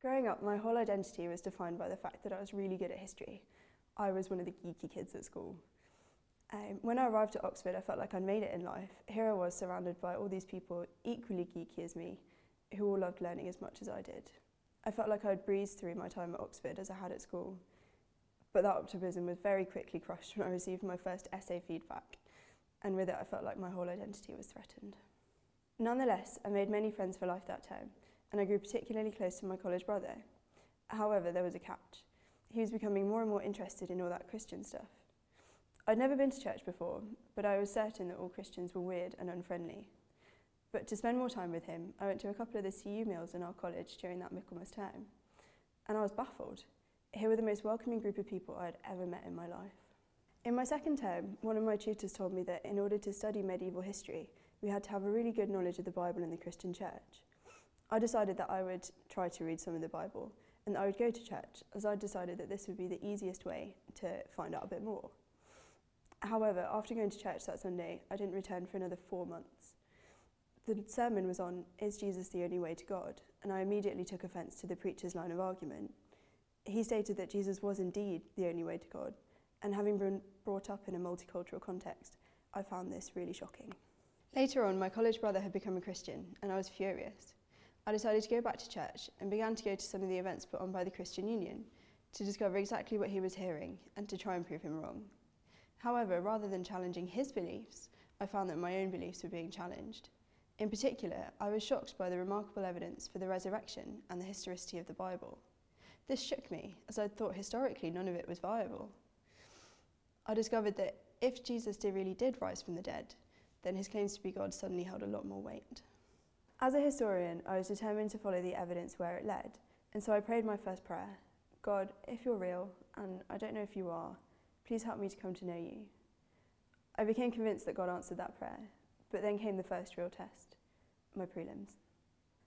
Growing up, my whole identity was defined by the fact that I was really good at history. I was one of the geeky kids at school. When I arrived at Oxford, I felt like I'd made it in life. Here I was surrounded by all these people equally geeky as me, who all loved learning as much as I did. I felt like I had breezed through my time at Oxford as I had at school, but that optimism was very quickly crushed when I received my first essay feedback, and with it I felt like my whole identity was threatened. Nonetheless, I made many friends for life that term, and I grew particularly close to my college brother. However, there was a catch. He was becoming more and more interested in all that Christian stuff. I'd never been to church before, but I was certain that all Christians were weird and unfriendly. But to spend more time with him, I went to a couple of the CU meals in our college during that Michaelmas term, and I was baffled. Here were the most welcoming group of people I had ever met in my life. In my second term, one of my tutors told me that in order to study medieval history, we had to have a really good knowledge of the Bible and the Christian church. I decided that I would try to read some of the Bible and that I would go to church, as I decided that this would be the easiest way to find out a bit more. However, after going to church that Sunday, I didn't return for another 4 months. The sermon was on, "Is Jesus the only way to God?" and I immediately took offence to the preacher's line of argument. He stated that Jesus was indeed the only way to God, and having been brought up in a multicultural context, I found this really shocking. Later on, my college brother had become a Christian, and I was furious. I decided to go back to church and began to go to some of the events put on by the Christian Union to discover exactly what he was hearing and to try and prove him wrong. However, rather than challenging his beliefs, I found that my own beliefs were being challenged. In particular, I was shocked by the remarkable evidence for the resurrection and the historicity of the Bible. This shook me, as I thought historically none of it was viable. I discovered that if Jesus really did rise from the dead, then his claims to be God suddenly held a lot more weight. As a historian, I was determined to follow the evidence where it led, and so I prayed my first prayer. God, if you're real, and I don't know if you are, please help me to come to know you. I became convinced that God answered that prayer, but then came the first real test, my prelims.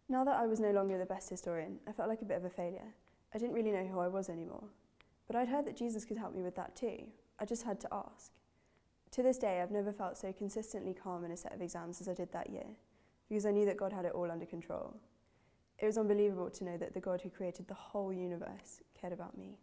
Now that I was no longer the best historian, I felt like a bit of a failure. I didn't really know who I was anymore, but I'd heard that Jesus could help me with that too. I just had to ask. To this day, I've never felt so consistently calm in a set of exams as I did that year, because I knew that God had it all under control. It was unbelievable to know that the God who created the whole universe cared about me.